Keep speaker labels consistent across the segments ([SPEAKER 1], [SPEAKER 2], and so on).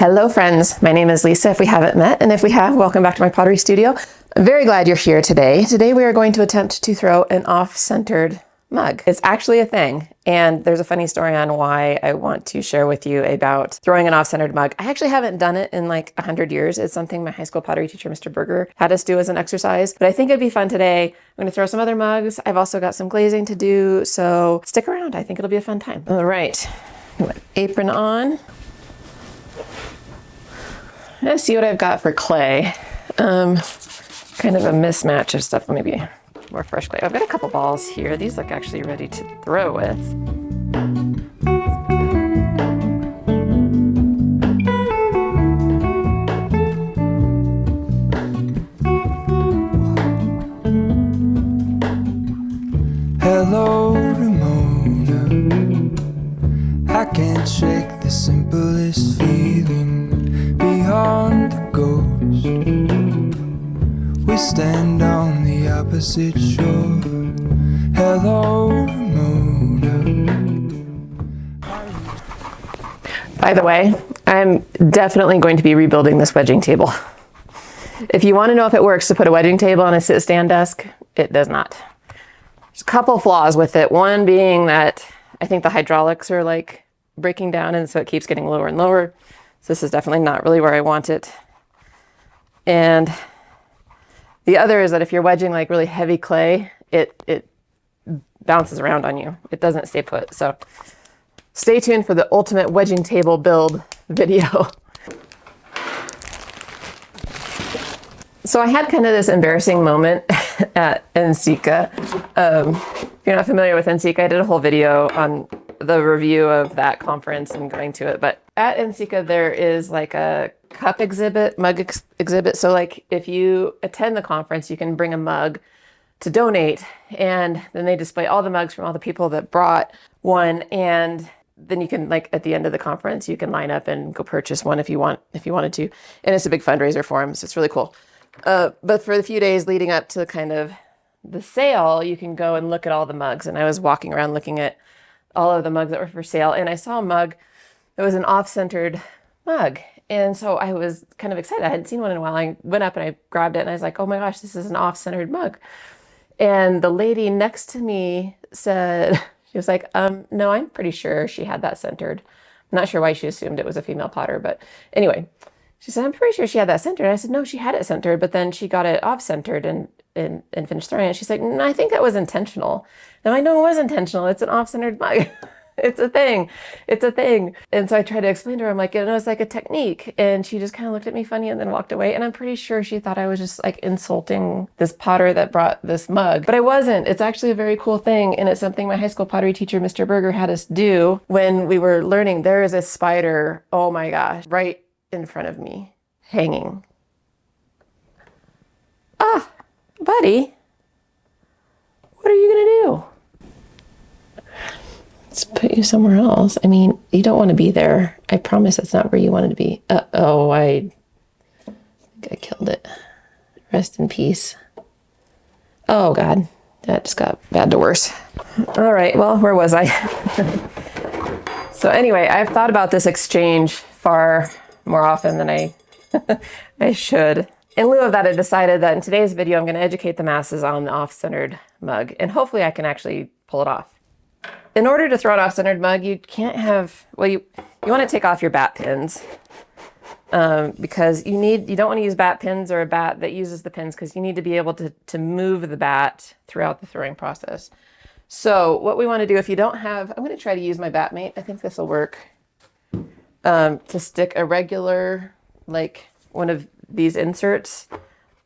[SPEAKER 1] Hello friends, my name is Lisa if we haven't met, and if we have, welcome back to my pottery studio. I'm very glad you're here today. Today we are going to attempt to throw an off-centered mug. It's actually a thing, and there's a funny story on why I want to share with you about throwing an off-centered mug. I actually haven't done it in like 100 years. It's something my high school pottery teacher, Mr. Berger, had us do as an exercise, but I think it'd be fun today. I'm going to throw some other mugs. I've also got some glazing to do, so stick around. I think it'll be a fun time. All right, apron on. Let's see what I've got for clay. Kind of a mismatch of stuff, maybe more fresh clay. I've got a couple balls here. These look actually ready to throw with.
[SPEAKER 2] Hello, Ramona. I can't shake the simplest feeling. Beyond the ghost, we stand on the opposite shore. Hello, Ramona.
[SPEAKER 1] By the way, I'm definitely going to be rebuilding this wedging table. If you want to know if it works to put a wedging table on a sit-stand desk, it does not. There's a couple flaws with it. One being that I think the hydraulics are like breaking down, and so it keeps getting lower and lower. So this is definitely not really where I want it. And the other is that if you're wedging like really heavy clay, it bounces around on you. It doesn't stay put. So stay tuned for the ultimate wedging table build video. So I had kind of this embarrassing moment at NCECA. If you're not familiar with NCECA, I did a whole video on the review of that conference and going to it. But at NCECA, there is like a cup exhibit, mug exhibit. So like if you attend the conference, you can bring a mug to donate, and then they display all the mugs from all the people that brought one. And then you can, like at the end of the conference, you can line up and go purchase one if you wanted to. And it's a big fundraiser for them. So it's really cool. But for the few days leading up to kind of the sale, you can go and look at all the mugs. And I was walking around looking at all of the mugs that were for sale, and I saw a mug that was an off-centered mug. And so I was kind of excited. I hadn't seen one in a while. I went up and I grabbed it and I was like, oh my gosh, this is an off-centered mug. And the lady next to me said, she was like, no, I'm pretty sure she had that centered. I'm not sure why she assumed it was a female potter, but anyway, she said, I'm pretty sure she had that centered. I said, no, she had it centered, but then she got it off-centered and finished throwing it. She's like, no, I think that was intentional. And I know it was intentional. It's an off-centered mug. It's a thing. It's a thing. And so I tried to explain to her, I'm like, you know, it's like a technique. And she just kind of looked at me funny and then walked away. And I'm pretty sure she thought I was just like insulting this potter that brought this mug. But I wasn't. It's actually a very cool thing. And it's something my high school pottery teacher, Mr. Berger, had us do when we were learning. There is a spider, oh my gosh, right in front of me, hanging. Ah, buddy, what are you gonna do? Let's put you somewhere else. I mean, you don't want to be there. I promise that's not where you wanted to be. Uh-oh, I think I killed it. Rest in peace. Oh God, that just got bad to worse. All right, well, where was I? So anyway, I've thought about this exchange far more often than I should. In lieu of that, I decided that in today's video, I'm going to educate the masses on the off-centered mug, and hopefully I can actually pull it off. In order to throw an off-centered mug, you can't have, well, you want to take off your bat pins, because you don't want to use bat pins or a bat that uses the pins, because you need to be able to move the bat throughout the throwing process. So what we want to do, if you don't have, I'm going to try to use my bat mate. I think this will work, to stick a regular, like one of these inserts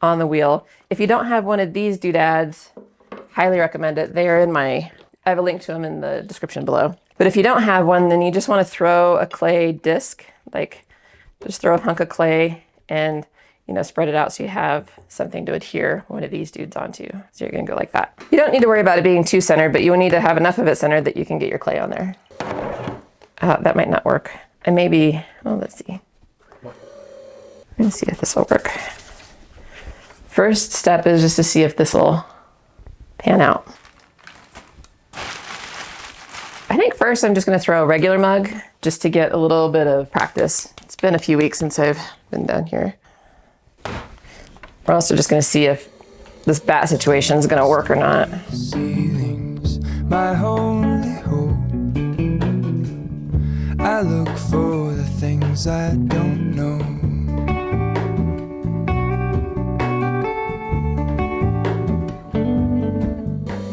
[SPEAKER 1] on the wheel. If you don't have one of these doodads, highly recommend it. They are I have a link to them in the description below. But if you don't have one, then you just want to throw a clay disc, like just throw a hunk of clay and, you know, spread it out so you have something to adhere one of these dudes onto. So you're gonna go like that. You don't need to worry about it being too centered, but you will need to have enough of it centered that you can get your clay on there. That might not work. And maybe, oh, let's see. Let's see if this will work. First step is just to see if this will pan out. I think first I'm just gonna throw a regular mug just to get a little bit of practice. It's been a few weeks since I've been down here. We're also just gonna see if this bat situation is gonna work or not.
[SPEAKER 2] Ceilings, my only hope. I look for the things I don't know.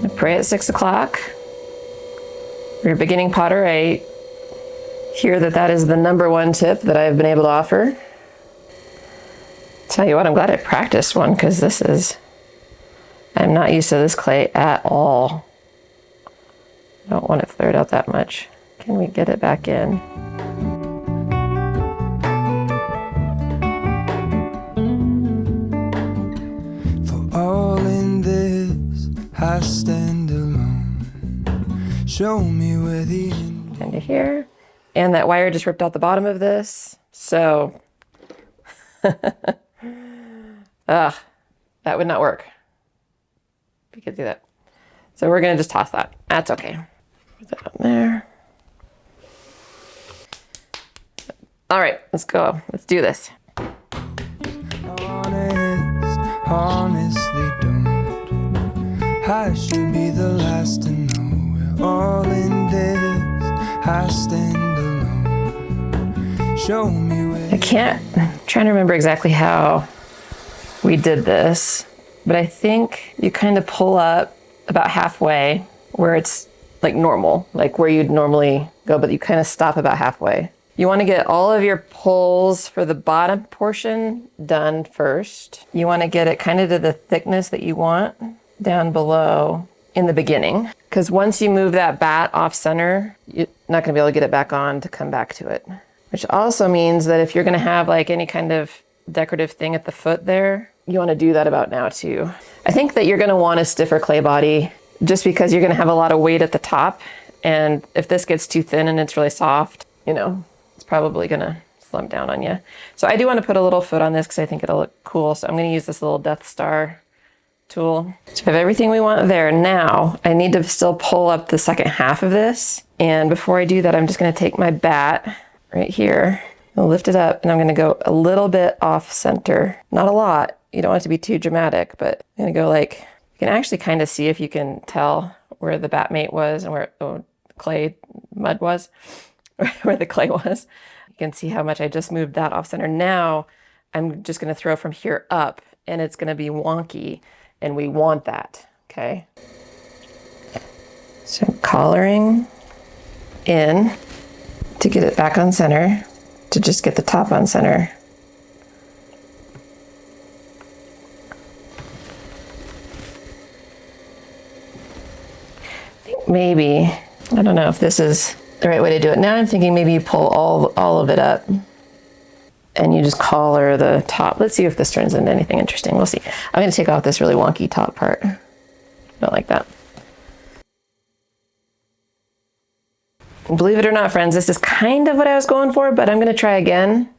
[SPEAKER 1] I pray at 6 o'clock. You're a beginning potter. I hear that that is the #1 tip that I've been able to offer. Tell you what, I'm glad I practiced one because I'm not used to this clay at all. I don't want it flared out that much. Can we get it back in?
[SPEAKER 2] For all in this, I stand alone. Show me where the end.
[SPEAKER 1] Into here. And that wire just ripped out the bottom of this. So, that would not work. You could see that. So we're gonna just toss that. That's okay. Put that on there. All right, let's go. Let's do this.
[SPEAKER 2] Honestly don't. I should be the last to know. We're all in this. I stand alone. Show me where.
[SPEAKER 1] I'm trying to remember exactly how we did this, but I think you kind of pull up about halfway where it's like normal, like where you'd normally go, but you kind of stop about halfway. You want to get all of your pulls for the bottom portion done first. You want to get it kind of to the thickness that you want down below in the beginning. Because once you move that bat off center, you're not going to be able to get it back on to come back to it. Which also means that if you're going to have like any kind of decorative thing at the foot there, you want to do that about now too. I think that you're going to want a stiffer clay body just because you're going to have a lot of weight at the top. And if this gets too thin and it's really soft, it's probably gonna slump down on you. So I do want to put a little foot on this because I think it'll look cool. So I'm gonna use this little Death Star tool. So we have everything we want there. Now I need to still pull up the second half of this. And before I do that, I'm just gonna take my bat right here, I'll lift it up, and I'm gonna go a little bit off center. Not a lot. You don't want it to be too dramatic, but I'm gonna go like, you can actually kind of see if you can tell where the bat mate was and where the clay mud was. Where the clay was. You can see how much I just moved that off center. Now I'm just going to throw from here up, and it's going to be wonky, and we want that, okay? So I'm collaring in to get it back on center, to just get the top on center. I think maybe, I don't know if this is the right way to do it. Now I'm thinking maybe you pull all of it up and you just collar the top. Let's see if this turns into anything interesting. We'll see. I'm going to take off this really wonky top part. Don't like that. Believe it or not, friends, this is kind of what I was going for, but I'm going to try again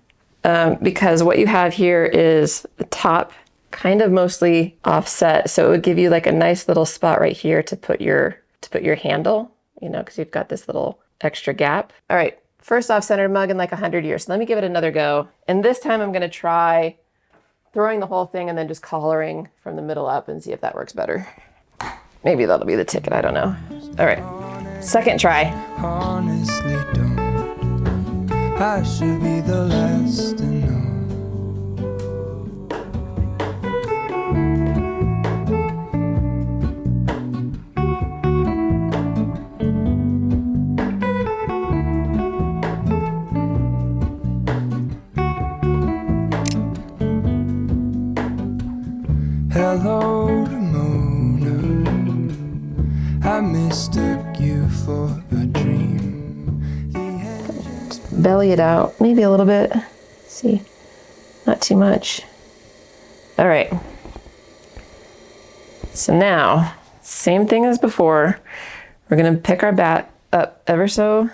[SPEAKER 1] because what you have here is the top kind of mostly offset. So it would give you like a nice little spot right here to put your handle, because you've got this little extra gap. All right, first off-centered mug in like 100 years. So let me give it another go. And this time I'm gonna try throwing the whole thing and then just collaring from the middle up and see if that works better. Maybe that'll be the ticket, I don't know. All right, second try.
[SPEAKER 2] Honestly don't. I should be the last to know. Hello, Ramona. I mistook you for a dream.
[SPEAKER 1] Just belly it out, maybe a little bit. See, not too much. All right. So now, same thing as before. We're gonna pick our bat up ever so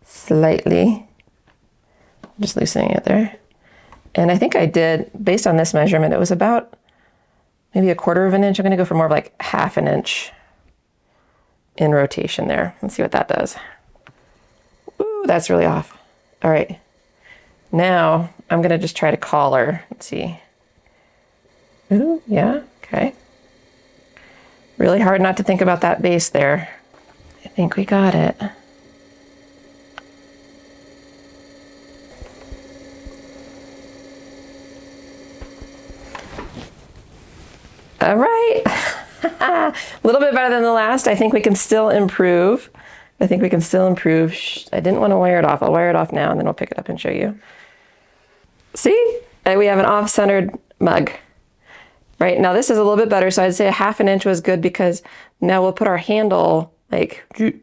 [SPEAKER 1] slightly. Just loosening it there. And I think I did, based on this measurement, it was about maybe 1/4 of an inch. I'm gonna go for more of like 1/2 inch in rotation there. Let's see what that does. Ooh, that's really off. All right. Now I'm gonna just try to collar. Let's see. Ooh, yeah, okay. Really hard not to think about that base there. I think we got it. All right. A little bit better than the last. I think we can still improve. I didn't want to wire it off. I'll wire it off now and then I'll pick it up and show you. See? We have an off-centered mug. Right, now this is a little bit better, so I'd say a 1/2 inch was good because now we'll put our handle like from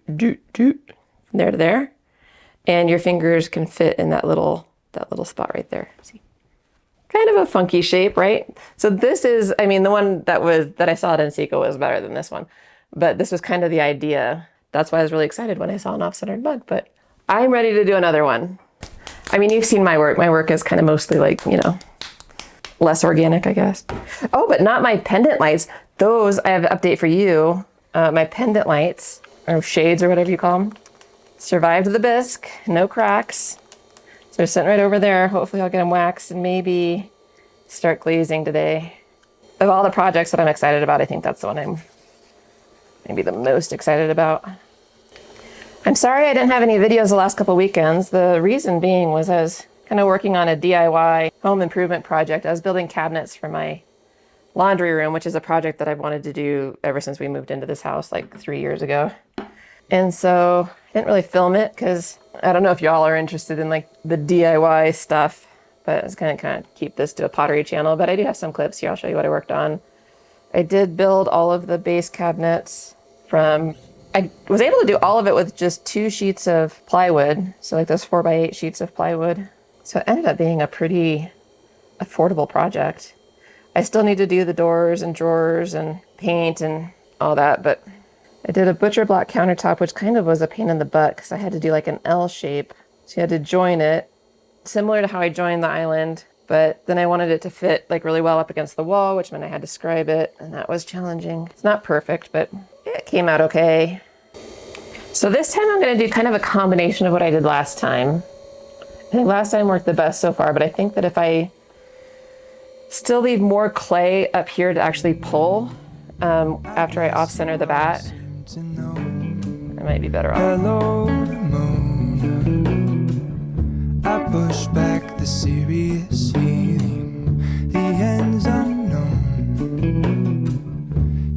[SPEAKER 1] there to there, and your fingers can fit in that little spot right there. See? Kind of a funky shape, right? So this is, I mean, the one that I saw at NCECA was better than this one, but this was kind of the idea. That's why I was really excited when I saw an off-centered mug, but I'm ready to do another one. I mean, you've seen my work. My work is kind of mostly like, you know, less organic, I guess. Oh, but not my pendant lights. Those, I have an update for you. My pendant lights, or shades or whatever you call them, survived the bisque, no cracks. So they're sitting right over there. Hopefully I'll get them waxed and maybe start glazing today. Of all the projects that I'm excited about, I think that's the one I'm maybe the most excited about. I'm sorry I didn't have any videos the last couple weekends. The reason being was I was kind of working on a DIY home improvement project. I was building cabinets for my laundry room, which is a project that I've wanted to do ever since we moved into this house like 3 years ago. And so I didn't really film it because I don't know if y'all are interested in like the DIY stuff, but I was kind of keep this to a pottery channel. But I do have some clips here. I'll show you what I worked on. I did build all of the base cabinets from, I was able to do all of it with just 2 sheets of plywood. So like those 4x8 sheets of plywood. So it ended up being a pretty affordable project. I still need to do the doors and drawers and paint and all that, but I did a butcher block countertop, which kind of was a pain in the butt because I had to do like an L shape. So you had to join it, similar to how I joined the island, but then I wanted it to fit like really well up against the wall, which meant I had to scribe it, and that was challenging. It's not perfect, but it came out okay. So this time I'm gonna do kind of a combination of what I did last time. I think last time worked the best so far, but I think that if I still leave more clay up here to actually pull after I off-center the bat, I might be better off.
[SPEAKER 2] Hello, Mona. I push back the serious feeling, the end's unknown,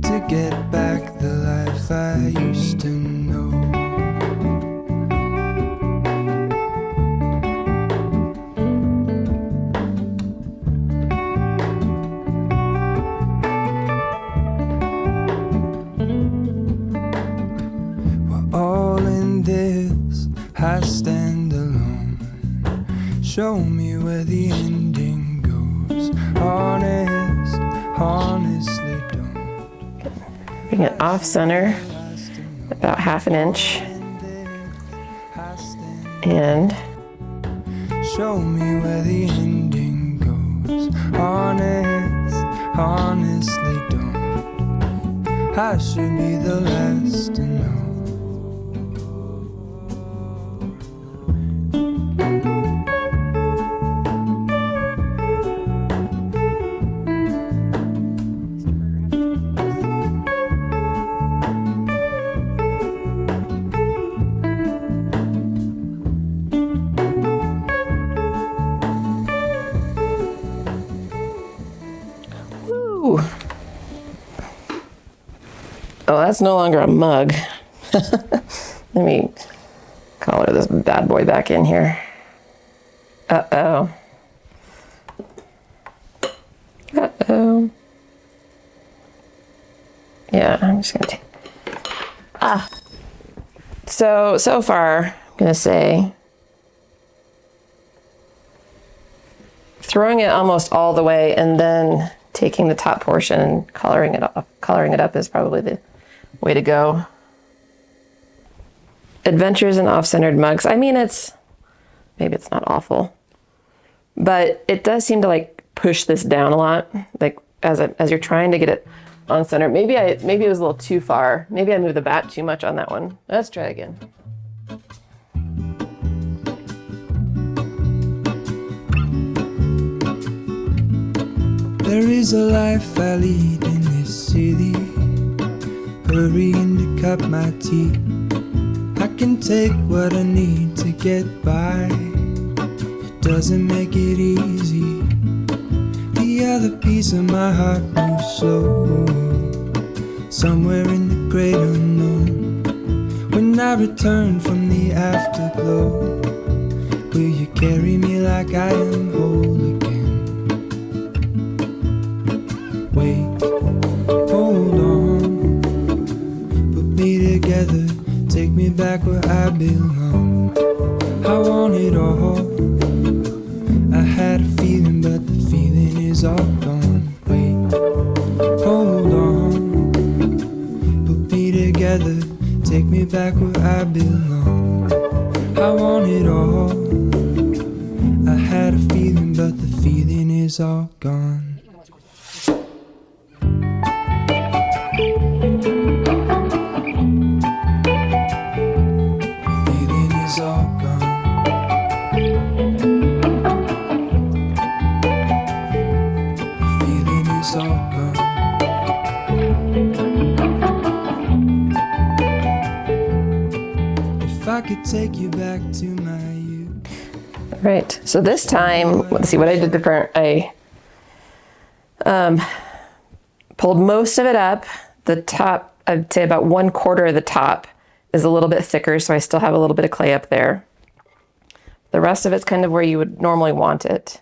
[SPEAKER 2] to get back the life I used to know. All in this, I stand alone. Show me where the ending goes. Honest, honestly don't.
[SPEAKER 1] Bring it off center, about 1/2 inch. And
[SPEAKER 2] show me where the ending goes. Honest, honestly don't. I should be the last to know.
[SPEAKER 1] Ooh. Oh, that's no longer a mug. Let me collar this bad boy back in here. Uh-oh. Uh-oh. Yeah, I'm just gonna take, So far, I'm gonna say, throwing it almost all the way and then taking the top portion and coloring it up is probably the way to go. Adventures in off-centered mugs. I mean, maybe it's not awful, but it does seem to like push this down a lot. Like as you're trying to get it on center. Maybe it was a little too far. Maybe I moved the bat too much on that one. Let's try again.
[SPEAKER 2] There is a life I lead in this city, hurrying to cut my teeth. I can take what I need to get by. It doesn't make it easy. The other piece of my heart moves slow, somewhere in the great unknown. When I return from the afterglow, will you carry me like I am whole again? Wait, hold on, put me together, take me back where I belong. I want it all. I had a feeling, but the feeling is all gone. Wait, hold on, put me together, take me back where I belong. I want it all. I had a feeling, but the feeling is all gone. I could take you back to my youth.
[SPEAKER 1] Right. So this time, let's see what I did different. I pulled most of it up. The top, I'd say about 1/4 of the top is a little bit thicker, so I still have a little bit of clay up there. The rest of it's kind of where you would normally want it.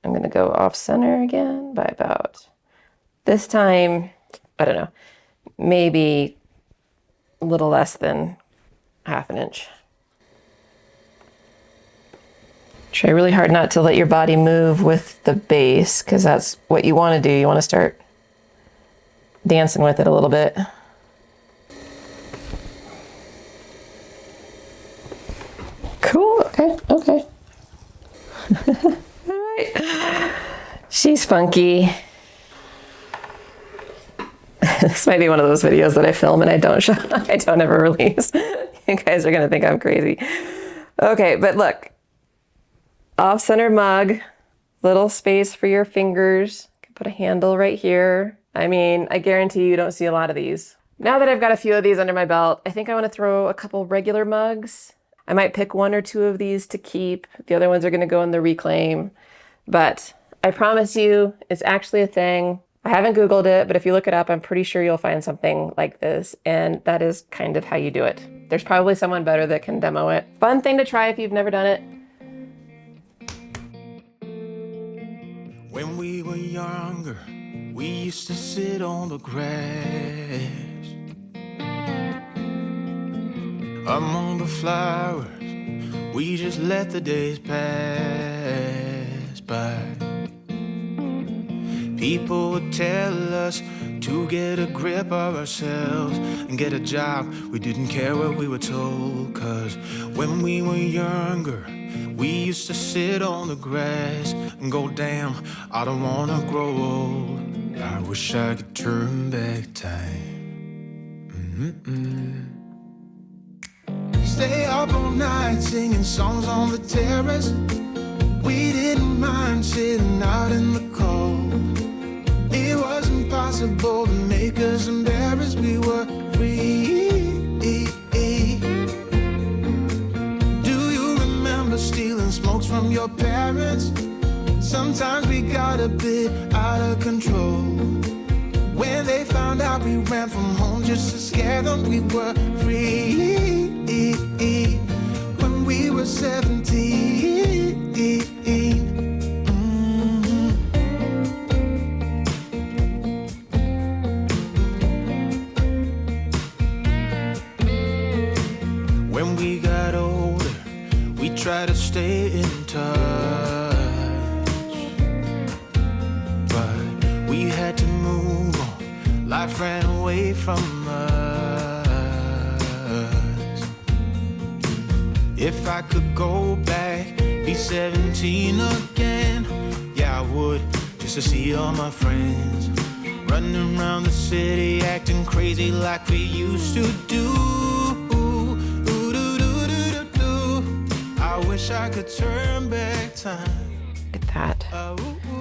[SPEAKER 1] I'm going to go off center again by about, this time, I don't know, maybe a little less than 1/2 inch. Try really hard not to let your body move with the base, because that's what you want to do. You want to start dancing with it a little bit. Cool. Okay. Okay. All right. She's funky. This might be one of those videos that I film and I don't show. I don't ever release. You guys are gonna think I'm crazy. Okay, but look, off-center mug, little space for your fingers. You can put a handle right here. I mean, I guarantee you don't see a lot of these. Now that I've got a few of these under my belt, I think I want to throw a couple regular mugs. I might pick 1 or 2 of these to keep. The other ones are gonna go in the reclaim. But I promise you, it's actually a thing. I haven't Googled it, but if you look it up, I'm pretty sure you'll find something like this. And that is kind of how you do it. There's probably someone better that can demo it. Fun thing to try if you've never done it.
[SPEAKER 2] When we were younger, we used to sit on the grass among the flowers. We just let the days pass by. People would tell us to get a grip of ourselves and get a job. We didn't care what we were told, 'cause when we were younger, we used to sit on the grass and go, damn, I don't wanna grow old. I wish I could turn back time. Stay up all night singing songs on the terrace. We didn't mind sitting out in the cold. It was impossible to make us embarrassed. We were free. Do you remember stealing smokes from your parents? Sometimes we got a bit out of control. When they found out we ran from home just to scare them, we were free. When we were 17. When we got older, we tried to stay in touch, but we had to move on. Life ran away from us. If I could go back, be 17 again, yeah, I would, just to see all my friends running around the city, acting crazy like we used to do. I wish I could turn back time.
[SPEAKER 1] Look at that.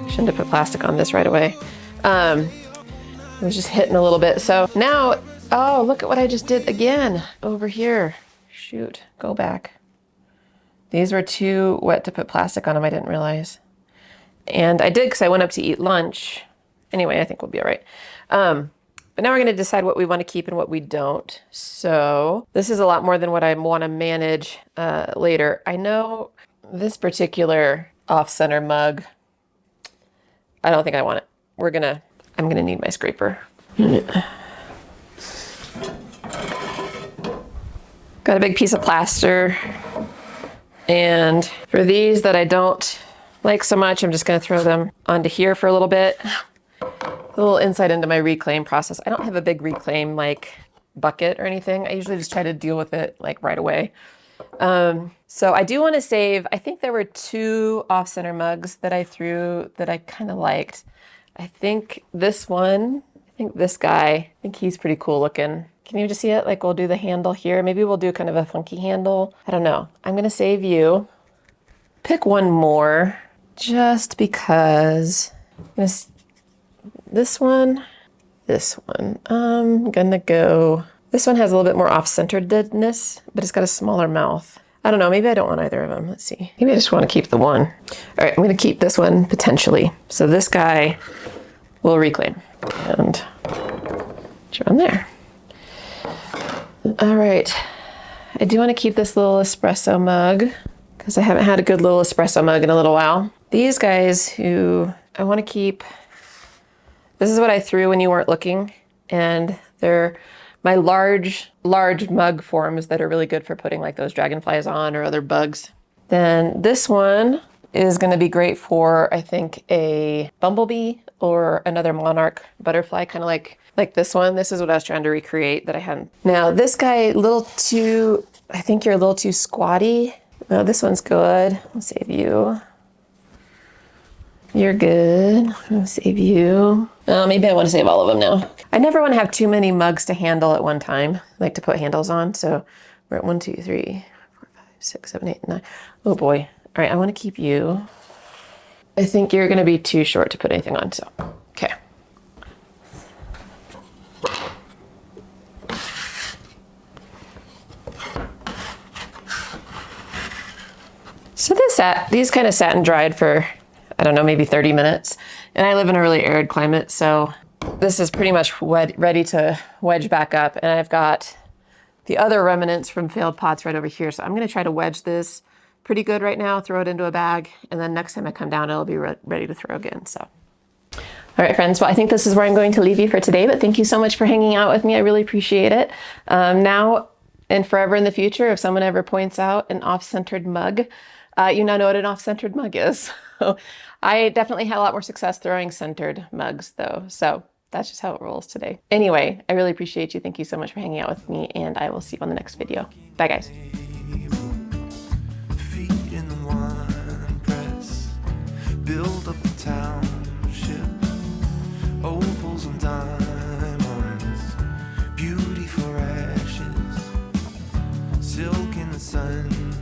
[SPEAKER 1] Shouldn't have put plastic on this right away. It was just hitting a little bit. So now, oh, look at what I just did again over here. Shoot, go back. These were too wet to put plastic on them. I didn't realize. And I did because I went up to eat lunch. Anyway, I think we'll be all right. But now we're going to decide what we want to keep and what we don't. So this is a lot more than what I want to manage later. I know this particular off-center mug, I don't think I want it. I'm going to need my scraper. Got a big piece of plaster. And for these that I don't like so much, I'm just going to throw them onto here for a little bit. A little insight into my reclaim process. I don't have a big reclaim like bucket or anything. I usually just try to deal with it like right away. So I do want to save, I think there were 2 off-center mugs that I threw that I kind of liked. I think this one, I think this guy, I think he's pretty cool looking. Can you just see it? Like we'll do the handle here. Maybe we'll do kind of a funky handle. I don't know. I'm going to save you. Pick one more just because. This one. I'm gonna go. This one has a little bit more off-centeredness, but it's got a smaller mouth. I don't know, maybe I don't want either of them. Let's see. Maybe I just want to keep the one. All right, I'm gonna keep this one potentially. So this guy will reclaim. And put you on there. All right. I do want to keep this little espresso mug because I haven't had a good little espresso mug in a little while. These guys who I want to keep. This is what I threw when you weren't looking, and they're my large mug forms that are really good for putting like those dragonflies on or other bugs. Then this one is going to be great for, I think, a bumblebee or another monarch butterfly, kind of like this one. This is what I was trying to recreate that I hadn't. Now this guy, I think you're a little too squatty. No, this one's good. I'll save you. You're good. I'll save you. Oh, maybe I want to save all of them now. I never want to have too many mugs to handle at one time, like to put handles on. So we're at 1, 2, 3, 4, 5, 6, 7, 8, 9. Oh boy. All right, I want to keep you. I think you're going to be too short to put anything on. So, okay. So these kind of sat and dried for, I don't know, maybe 30 minutes. And I live in a really arid climate, so this is pretty much ready to wedge back up. And I've got the other remnants from failed pots right over here. So I'm gonna try to wedge this pretty good right now, throw it into a bag, and then next time I come down, it'll be ready to throw again, so. All right, friends, well, I think this is where I'm going to leave you for today, but thank you so much for hanging out with me. I really appreciate it. Now and forever in the future, if someone ever points out an off-centered mug, you now know what an off-centered mug is. So I definitely had a lot more success throwing centered mugs though. So that's just how it rolls today. Anyway, I really appreciate you. Thank you so much for hanging out with me, and I will see you on the next video. Bye guys.
[SPEAKER 2] Feet in the wine press, build up a township, opals and diamonds, beauty for ashes, silk in the sun.